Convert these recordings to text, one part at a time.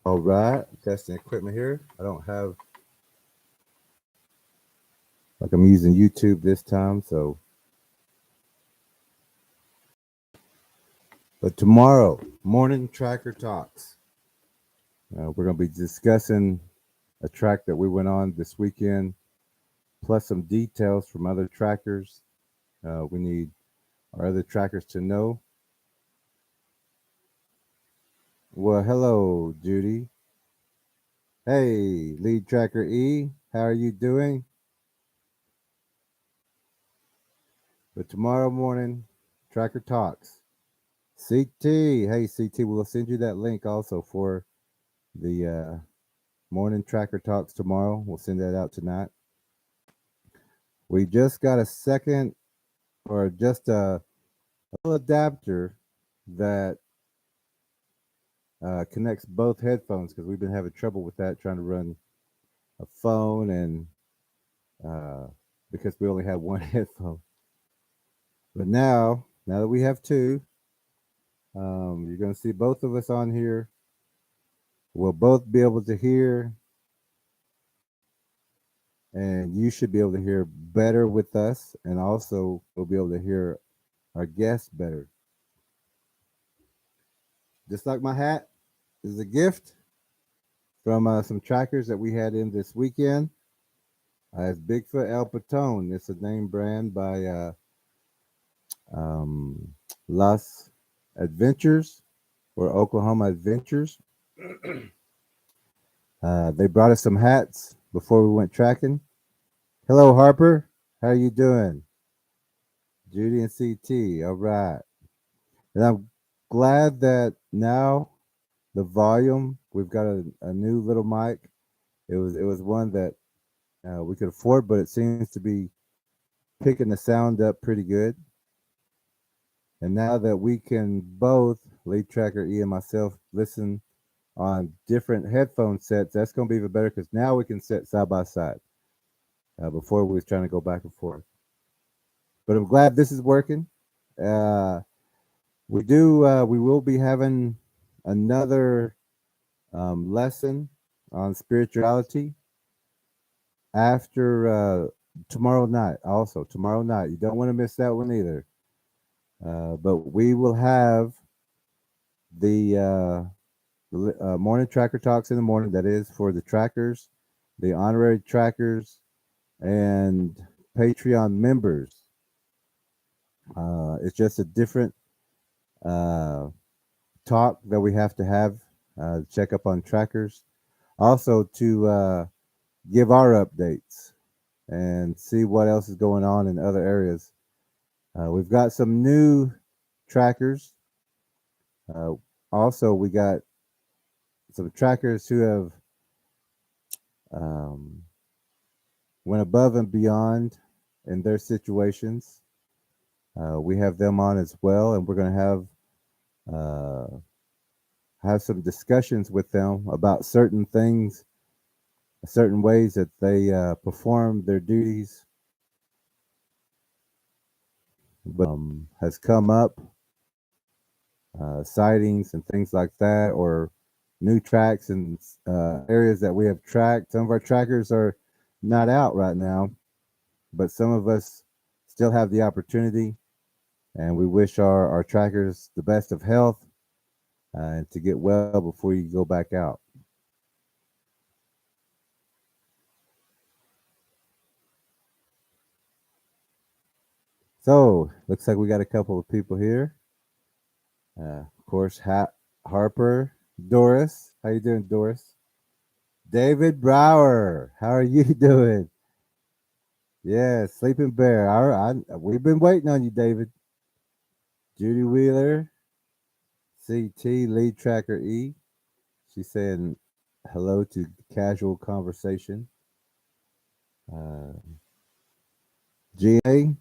All right, testing equipment here. I don't have like I'm using YouTube this time, so but tomorrow morning tracker talks. We're going to be discussing a track that we went on this weekend, plus some details from other trackers. We need our other trackers to know. Well, hello, Judy. Hey, lead tracker E, how are you doing? But tomorrow morning, tracker talks. CT, hey CT, we'll send you that link also for the morning tracker talks tomorrow. We'll send that out tonight. We just got a second or just a little adapter that connects both headphones because we've been having trouble with that trying to run a phone and uh, because we only have one headphone. But now that we have two, you're going to see both of us on here. We'll both be able to hear, and you should be able to hear better with us, and also we'll be able to hear our guests better. Just like my hat is a gift from some trackers that we had in this weekend. It's Bigfoot El Patone. It's a name brand by um, Las Adventures or Oklahoma Adventures. They brought us some hats before we went tracking. Hello, Harper. How you doing? Judy and CT. All right. And I'm glad that now the volume, we've got a new little mic. It was one that we could afford, but it seems to be picking the sound up pretty good. And now that we can both, lead tracker E and myself, listen on different headphone sets, that's going to be even better because now we can sit side by side. Before we was trying to go back and forth. But I'm glad this is working. Uh, we will be having another lesson on spirituality after tomorrow night. Also, tomorrow night. You don't want to miss that one either. But we will have the morning tracker talks in the morning. That is for the trackers, the honorary trackers, and Patreon members. It's just a different uh, talk that we have to have. Check up on trackers. Also to give our updates and see what else is going on in other areas. We've got some new trackers. Uh, Also, we got some trackers who have um, went above and beyond in their situations. We have them on as well, and we're going to have some discussions with them about certain things, certain ways that they perform their duties. But has come up sightings and things like that, or new tracks and areas that we have tracked. Some of our trackers are not out right now, but some of us still have the opportunity, and we wish our trackers the best of health and to get well before you go back out. So looks like we got a couple of people here. Of course, Harper, Doris. How you doing, Doris? David Brower. How are you doing? Yeah, Sleeping Bear. We've been waiting on you, David. Judy Wheeler, CT, lead tracker E. She's saying hello to casual conversation. Uh, GA,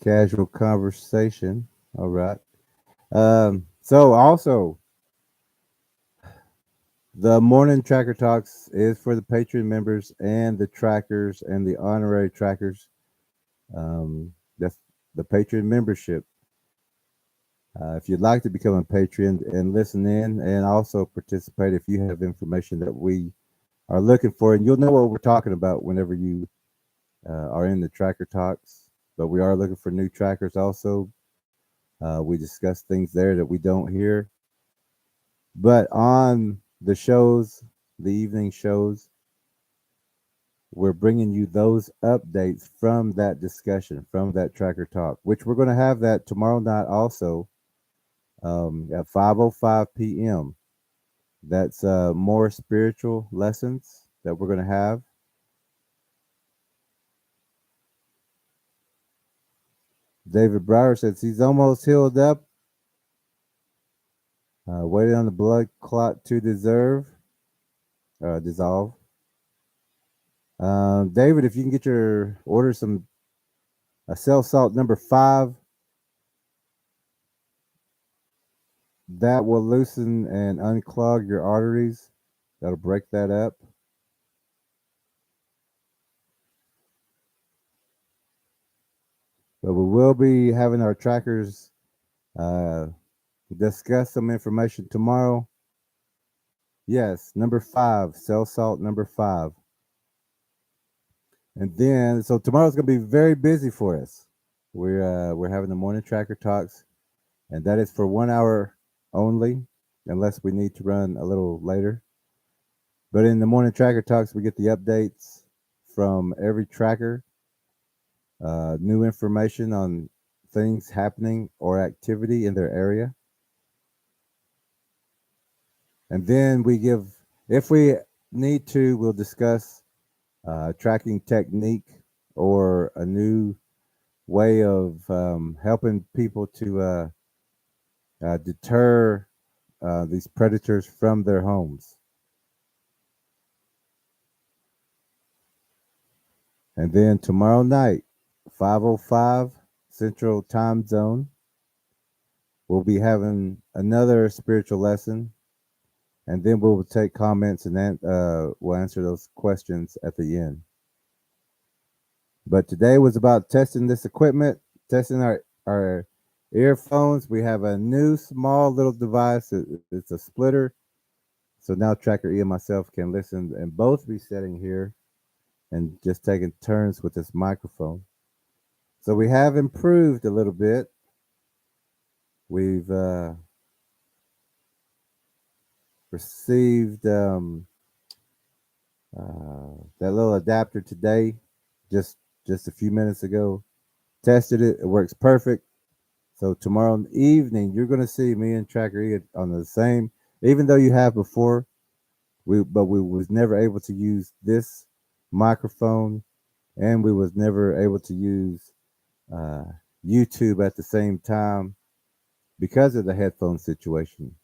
casual conversation. All right. So also, the morning tracker talks is for the Patreon members and the trackers and the honorary trackers. That's the Patreon membership. If you'd like to become a patron and listen in and also participate if you have information that we are looking for, and you'll know what we're talking about whenever you are in the tracker talks. But we are looking for new trackers also. We discuss things there that we don't hear. But on the shows, the evening shows, we're bringing you those updates from that discussion, from that tracker talk, which we're going to have that tomorrow night also at 5:05 p.m. That's more spiritual lessons that we're going to have. David Brower says he's almost healed up, waiting on the blood clot to dissolve. David, if you can get your order some cell salt number 5, that will loosen and unclog your arteries. That'll break that up. But we will be having our trackers uh, discuss some information tomorrow. Yes, number 5, cell salt number 5. And then, so tomorrow's going to be very busy for us. We're having the morning tracker talks, and that is for 1 hour only, unless we need to run a little later. But in the morning tracker talks, we get the updates from every tracker, new information on things happening or activity in their area. And then we give, if we need to, we'll discuss tracking technique or a new way of helping people to deter these predators from their homes. And then tomorrow night, 5:05 Central Time Zone, we'll be having another spiritual lesson, and then we'll take comments and then we'll answer those questions at the end. But today was about testing this equipment, testing our earphones. We have a new small little device. It's a splitter. So now Tracker E and myself can listen and both be sitting here and just taking turns with this microphone. So we have improved a little bit. We've received that little adapter today, just a few minutes ago. Tested it. It works perfect. So tomorrow evening, you're going to see me and Tracker E on the same. Even though you have before, but we was never able to use this microphone, and we was never able to use uh, YouTube at the same time because of the headphone situation.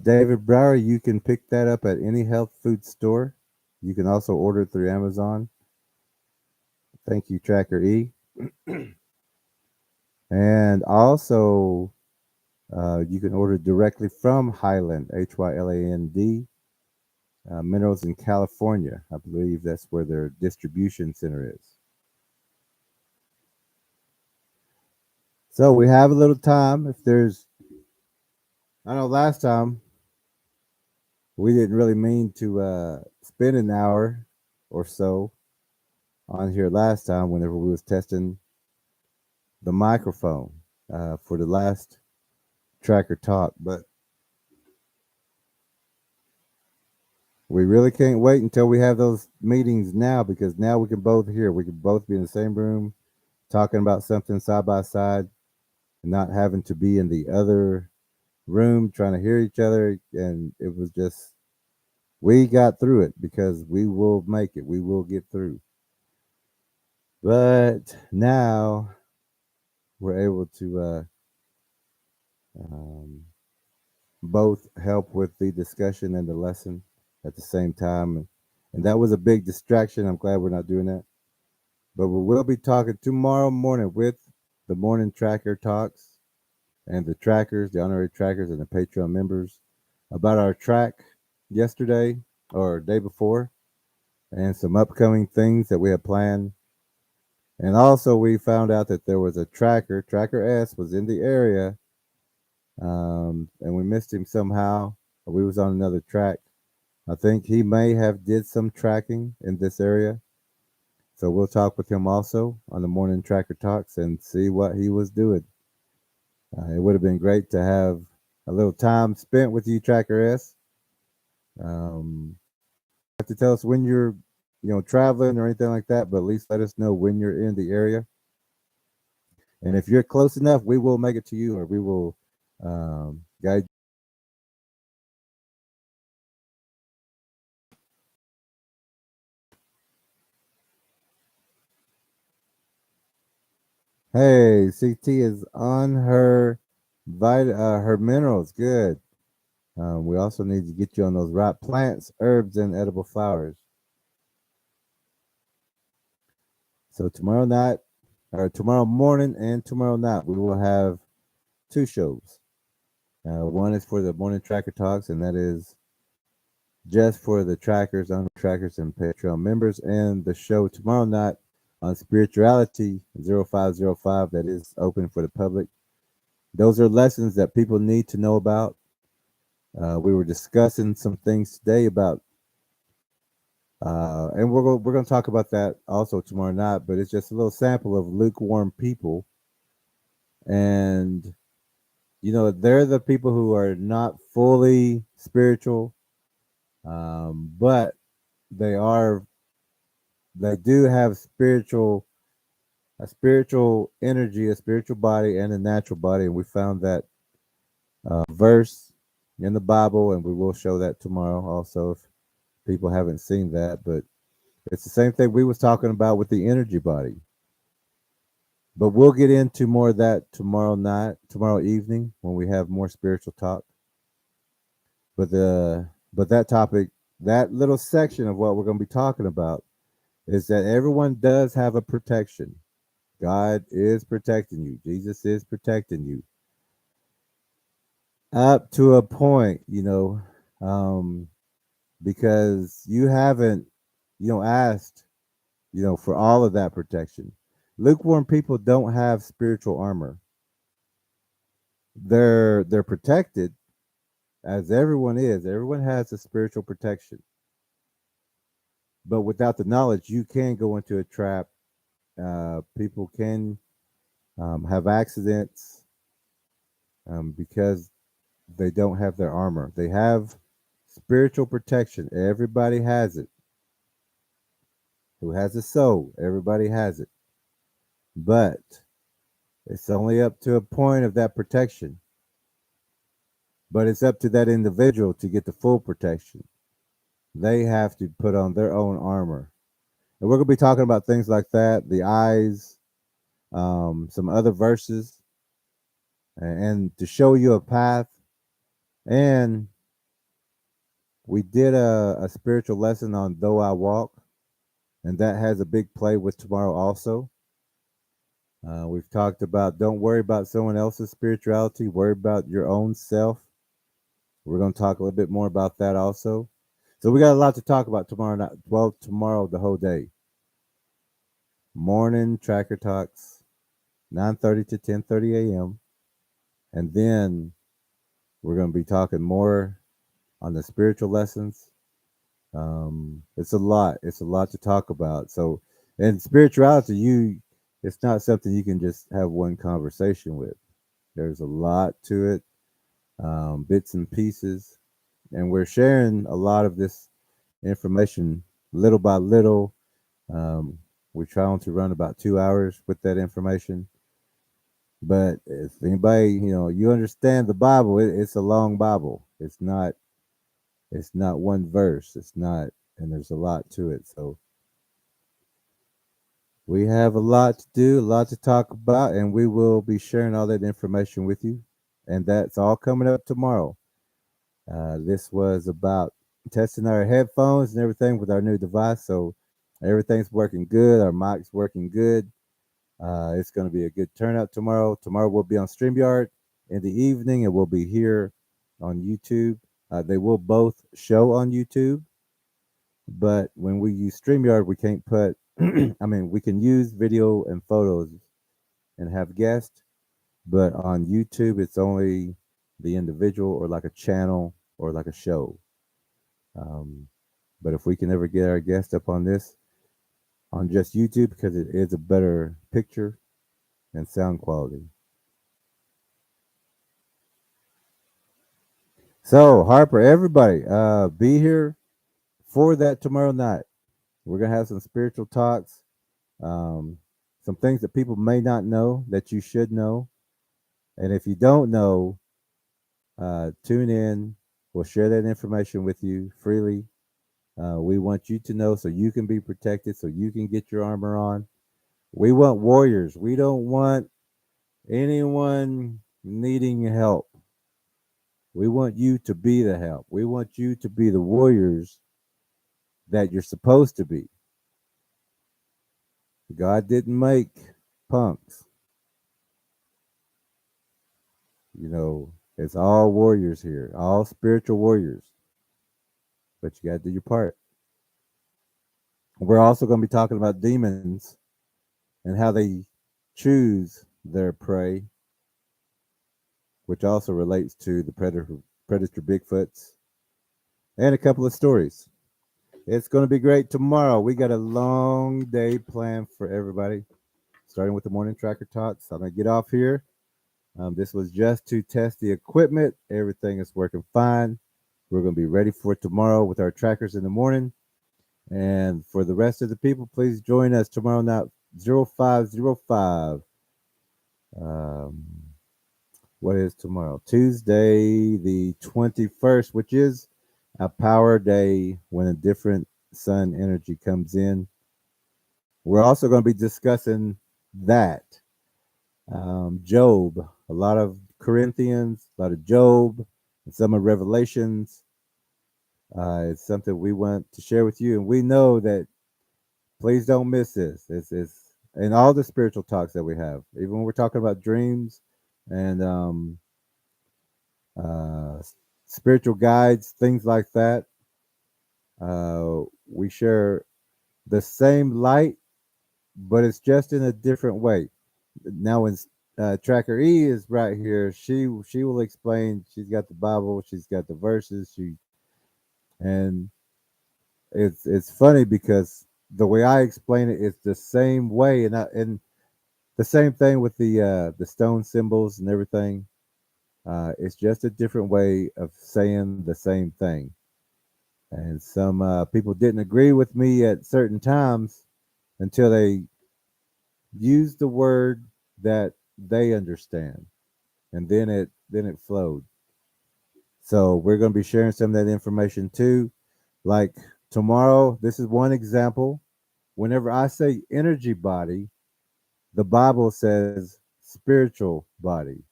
David Brower, you can pick that up at any health food store. You can also order it through Amazon. Thank you, Tracker E. And also, you can order directly from Highland, Hyland, Minerals in California. I believe that's where their distribution center is. So we have a little time. If there's, I know last time we didn't really mean to spend an hour or so on here last time whenever we was testing the microphone for the last tracker talk, but we really can't wait until we have those meetings now, because now we can both hear. We can both be in the same room talking about something side by side and not having to be in the other room trying to hear each other. And it was just, we got through it because we will make it. We will get through. But now we're able to um, both help with the discussion and the lesson at the same time. And that was a big distraction. I'm glad we're not doing that. But we will be talking tomorrow morning with the morning tracker talks and the trackers, the honorary trackers, and the Patreon members about our track yesterday or day before and some upcoming things that we have planned. And also, we found out that there was a tracker. Tracker S was in the area, and we missed him somehow. We was on another track. I think he may have did some tracking in this area. So we'll talk with him also on the morning tracker talks and see what he was doing. It would have been great to have a little time spent with you, Tracker S. You don't have to tell us when you're, traveling or anything like that, but at least let us know when you're in the area. And if you're close enough, we will make it to you, or we will guide. Hey, CT is on her minerals. Good. We also need to get you on those right plants, herbs, and edible flowers. So tomorrow night, or tomorrow morning and tomorrow night, we will have two shows. One is for the morning tracker talks, and that is just for the trackers, on trackers, and Patreon members. And the show tomorrow night on spirituality 0505 that is open for the public. Those are lessons that people need to know about. We were discussing some things today about, and we're going to talk about that also tomorrow night. But it's just a little sample of lukewarm people, and they're the people who are not fully spiritual, but they are they do have a spiritual energy, a spiritual body, and a natural body, and we found that verse in the Bible, and we will show that tomorrow also if people haven't seen that. But it's the same thing we was talking about with the energy body. But we'll get into more of that tomorrow evening when we have more spiritual talk. But that topic, that little section of what we're going to be talking about is that everyone does have a protection. God is protecting you. Jesus is protecting you up to a point, because you don't asked, for all of that protection. Lukewarm people don't have spiritual armor. They're protected as everyone is. Everyone has a spiritual protection. But without the knowledge, you can go into a trap. People can have accidents because they don't have their armor. They have spiritual protection. Everybody has it. Who has a soul? Everybody has it. But it's only up to a point of that protection. But it's up to that individual to get the full protection. They have to put on their own armor. And we're going to be talking about things like that, the eyes, some other verses, and to show you a path. And we did a spiritual lesson on Though I Walk, and that has a big play with tomorrow also. We've talked about don't worry about someone else's spirituality, worry about your own self. We're going to talk a little bit more about that also. So we got a lot to talk about tomorrow night. Well, tomorrow, the whole day. Morning tracker talks, 9:30 to 10:30 a.m. And then we're going to be talking more on the spiritual lessons. It's a lot. It's a lot to talk about. So, and spirituality, it's not something you can just have one conversation with. There's a lot to it, bits and pieces, and we're sharing a lot of this information little by little. We're trying to run about 2 hours with that information. But if anybody, you understand the Bible, it's a long Bible. It's not one verse. It's not, and there's a lot to it. So we have a lot to do, a lot to talk about, and we will be sharing all that information with you. And that's all coming up tomorrow. This was about testing our headphones and everything with our new device. So everything's working good. Our mic's working good. It's going to be a good turnout tomorrow. Tomorrow we'll be on StreamYard in the evening, and we'll be here on YouTube. They will both show on YouTube, but when we use StreamYard, we can't put I mean, we can use video and photos and have guests, but on YouTube, it's only the individual or like a channel or like a show. Um, but if we can ever get our guest up on this on just YouTube, because it is a better picture and sound quality. So Harper, everybody, be here for that tomorrow night. We're gonna have some spiritual talks, um, some things that people may not know that you should know, and if you don't know, tune in. We'll share that information with you freely. We want you to know so you can be protected, so you can get your armor on. We want warriors. We don't want anyone needing help. We want you to be the help. We want you to be the warriors that you're supposed to be. God didn't make punks. You know, it's all warriors here, all spiritual warriors. But you got to do your part. We're also going to be talking about demons and how they choose their prey, which also relates to the predator Bigfoots, and a couple of stories. It's going to be great tomorrow. We got a long day planned for everybody, starting with the morning tracker talks. I'm going to get off here. This was just to test the equipment. Everything is working fine. We're going to be ready for tomorrow with our trackers in the morning. And for the rest of the people, please join us tomorrow night, 0505. Um, what is tomorrow? Tuesday, the 21st, which is a power day when a different sun energy comes in. We're also going to be discussing that. Job, a lot of Corinthians, a lot of Job, and some of Revelations. It's something we want to share with you, and we know that please don't miss this. It's and all the spiritual talks that we have, even when we're talking about dreams and uh, spiritual guides, things like that. We share the same light, but it's just in a different way. Now, when Tracker E is right here, she will explain. She's got the Bible, she's got the verses, and it's funny because the way I explain it is the same way, and the same thing with the stone symbols and everything. It's just a different way of saying the same thing. And some people didn't agree with me at certain times until they used the word that they understand, and then it flowed. So we're going to be sharing some of that information too. Like tomorrow, this is one example. Whenever I say energy body, the Bible says spiritual body.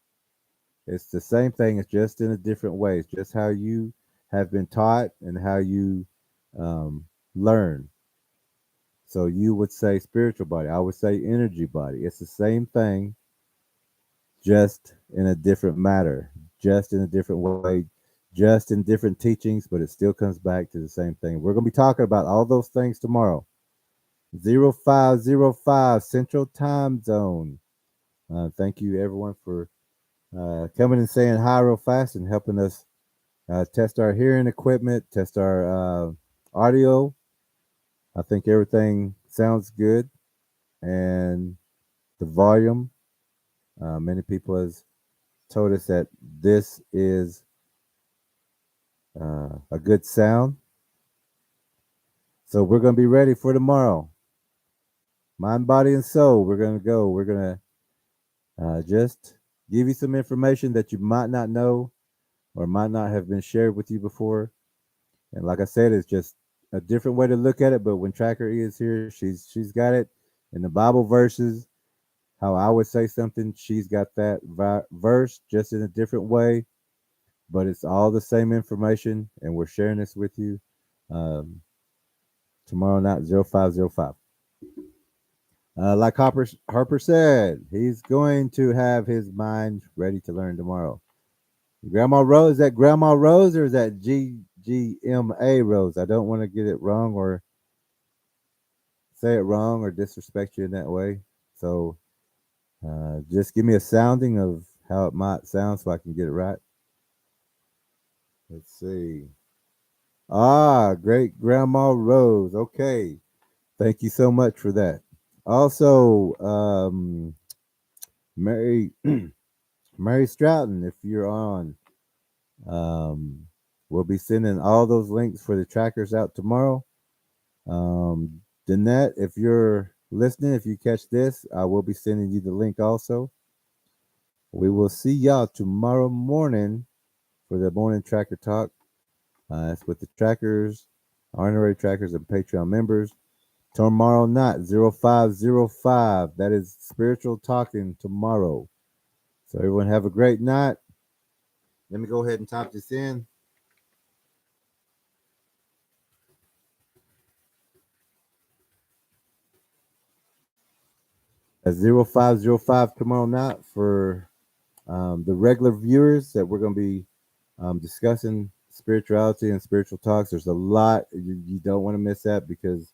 It's the same thing. It's just in a different way. It's just how you have been taught and how you learn. So you would say spiritual body. I would say energy body. It's the same thing, just in a different matter, just in a different way, just in different teachings, but it still comes back to the same thing. We're going to be talking about all those things tomorrow. 0505 Central Time Zone. Thank you, everyone, for coming and saying hi real fast and helping us test our hearing equipment, test our audio. I think everything sounds good, and the volume. Many people has told us that this is a good sound. So we're going to be ready for tomorrow. Mind, body, and soul. We're going to go. We're going to just give you some information that you might not know or might not have been shared with you before. And like I said, it's just a different way to look at it. But when Tracker E is here, she's got it in the Bible verses. How I would say something, she's got that verse just in a different way. But it's all the same information, and we're sharing this with you um, tomorrow night, 0505. Like Harper said, he's going to have his mind ready to learn tomorrow. Grandma Rose, is that Grandma Rose or is that GGMA Rose? I don't want to get it wrong or say it wrong or disrespect you in that way. So just give me a sounding of how it might sound so I can get it right. Let's see. Ah, great grandma Rose. Okay. Thank you so much for that. Also, Mary Mary Stroughton, if you're on, um, we'll be sending all those links for the trackers out tomorrow. Danette, if you're listening, if you catch this, I will be sending you the link also. We will see y'all tomorrow morning for the morning tracker talk. It's with the trackers, honorary trackers, and Patreon members. Tomorrow night, 0505. That is spiritual talking tomorrow. So everyone have a great night. Let me go ahead and type this in. At 0505 tomorrow night for the regular viewers that we're going to be discussing spirituality and spiritual talks. There's a lot. You don't want to miss that because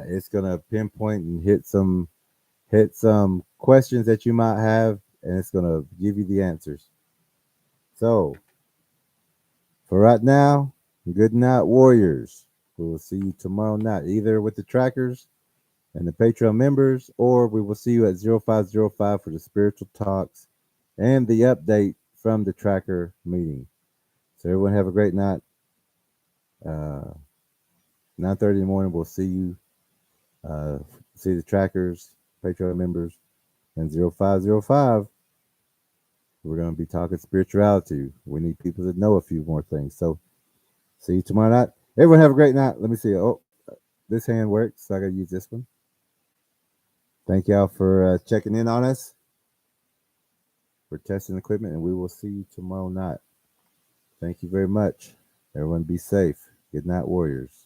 it's going to pinpoint and hit some questions that you might have, and it's going to give you the answers. So for right now, good night, warriors. We will see you tomorrow night, either with the trackers and the Patreon members, or we will see you at 0505 for the spiritual talks and the update from the tracker meeting. So everyone have a great night. 9:30 in the morning, we'll see you. Uh, see the trackers, Patreon members, and 0505. We're going to be talking spirituality. We need people to know a few more things. So see you tomorrow night. Everyone have a great night. Let me see. Oh, this hand works, so I got to use this one. Thank y'all for checking in on us, for testing equipment, and we will see you tomorrow night. Thank you very much. Everyone be safe. Good night, warriors.